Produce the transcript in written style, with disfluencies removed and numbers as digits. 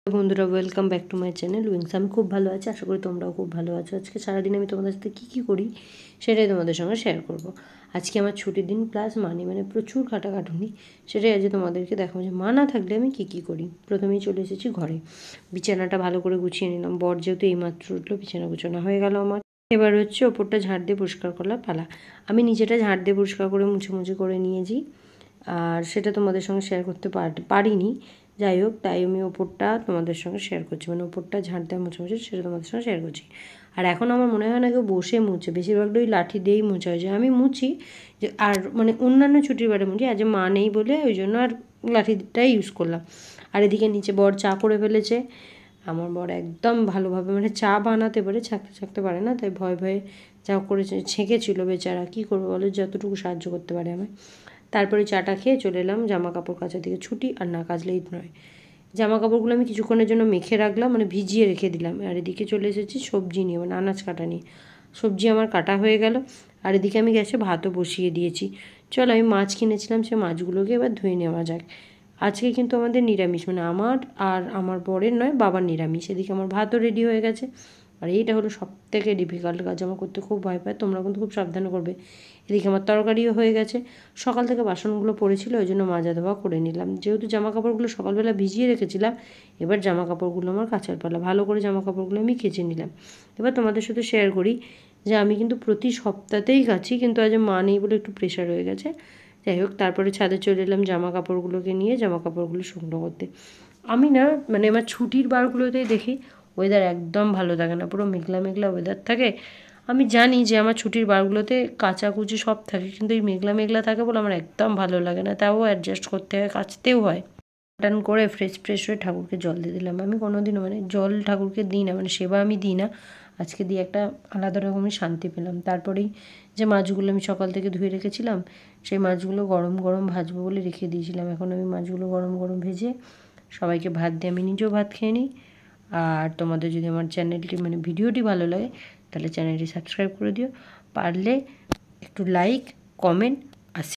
বন্ধুরা, welcome back to my channel wings. আমি খুব ভালো আছি, আশা করি তোমরাও খুব ভালো আছো। আজকে সারাদিন আমি তোমাদের সাথে কী করি সেটাই তোমাদের সঙ্গে শেয়ার করব। আজকে আমার ছুটির দিন প্লাস মানে প্রচুর খাটাখাটুনি, সেটাই আজকে তোমাদেরকে দেখাবো যে মা না থাকলে আমি কী করি। প্রথমেই চলে এসেছি ঘরে, বিছানাটা ভালো করে গুছিয়ে নিলাম। বর যেহেতু এইমাত্র উঠলো, বিছানা গুছানো হয়ে গেল আমার। এবার হচ্ছে ওপরটা ঝাড় দিয়ে পরিষ্কার করার পালা। আমি নিজেটা ঝাড় দিয়ে পরিষ্কার করে মুছে করে নিয়েছি, আর সেটা তোমাদের সঙ্গে শেয়ার করতে পারিনি। যাই হোক, তাই আমি ওপরটা তোমাদের সঙ্গে শেয়ার করছি, মানে ওপরটা ঝাড় দেওয়া মুছে সেটা তোমাদের সঙ্গে শেয়ার করছি। আর এখন আমার মনে হয় না কেউ বসে মুছে, বেশিরভাগটা ওই লাঠি দিয়েই মোছা হয়েছে। আমি মুছি যে, আর মানে অন্যান্য ছুটির বারে মুছি, আজ মা নেই বলে ওই জন্য আর লাঠিটাই ইউজ করলাম। আর এদিকে নিচে বর চা করে ফেলেছে। আমার বর একদম ভালোভাবে মানে চা বানাতে পারে, ছাঁকতে পারে না, তাই ভয়ে যা করেছে, ছেঁকেছিল বেচারা। কী করবো বলো, যতটুকু সাহায্য করতে পারে আমায়। তারপরে চাটা খেয়ে চলে এলাম জামা কাপড় কাচার দিকে। ছুটি আর না কাচলেই নয়। জামা কাপড়গুলো আমি কিছুক্ষণের জন্য মেখে রাখলাম, মানে ভিজিয়ে রেখে দিলাম। আর এদিকে চলে এসেছি সবজি নিয়ে, মানে আনাজ কাটা নিয়ে। সবজি আমার কাটা হয়ে গেল, আর এদিকে আমি গ্যাসে ভাতও বসিয়ে দিয়েছি। চলো, আমি মাছ কিনেছিলাম, সে মাছগুলোকে এবার ধুয়ে নেওয়া যাক। আজকে কিন্তু আমাদের নিরামিষ, মানে আমার আর আমার বরের নয়, বাবার নিরামিষ। এদিকে আমার ভাতও রেডি হয়ে গেছে। আর এইটা হলো সবথেকে ডিফিকাল্ট কাজ, আমার করতে খুব ভয় পায়। তোমরা কিন্তু খুব সাবধানে করবে। এদিকে আমার তরকারিও হয়ে গেছে। সকাল থেকে বাসনগুলো পড়েছিল, ওই জন্য মাজা ধোয়া করে নিলাম। যেহেতু জামা কাপড়গুলো সকালবেলা ভিজিয়ে রেখেছিলাম, এবার জামা কাপড়গুলো আমার কাচার পালা। ভালো করে জামা কাপড়গুলো আমি কেচে নিলাম। এবার তোমাদের সাথে শেয়ার করি যে আমি কিন্তু প্রতি সপ্তাহতেই কাচি, কিন্তু আজ মা নেই বলে একটু প্রেশার হয়ে গেছে। যাই হোক, তারপরে ছাদে চলে এলাম জামা কাপড়গুলোকে নিয়ে, জামা কাপড়গুলো শুকনো করতে। আমি না, মানে আমার ছুটির বারগুলোতেই দেখি ওয়েদার একদম ভালো থাকে না, পুরো মেঘলা মেঘলা ওয়েদার থাকে। আমি জানি যে আমার ছুটির বারগুলোতে কাচাকুচি সব থাকে, কিন্তু এই মেঘলা মেঘলা থাকে বলে আমার একদম ভালো লাগে না। তাও অ্যাডজাস্ট করতে হয়, কাচতেও হয়। টান করে ফ্রেশ হয়ে ঠাকুরকে জল দিয়ে দিলাম। আমি কোনোদিনও মানে জল ঠাকুরকে দিই না, মানে সেবা আমি দিই না। আজকে দিয়ে একটা আলাদা রকমের শান্তি পেলাম। তারপরেই যে মাছগুলো আমি সকাল থেকে ধুয়ে রেখেছিলাম, সেই মাছগুলো গরম গরম ভাজবো বলে রেখে দিয়েছিলাম। এখন আমি মাছগুলো গরম গরম ভেজে সবাইকে ভাত দিয়ে আমি নিজেও ভাত খেয়ে নিই। আর তোমাদের যদি আমার চ্যানেলটি মানে ভিডিওটি ভালো লাগে, তাহলে চ্যানেলটি সাবস্ক্রাইব করে দিও। পারলে একটু লাইক, কমেন্ট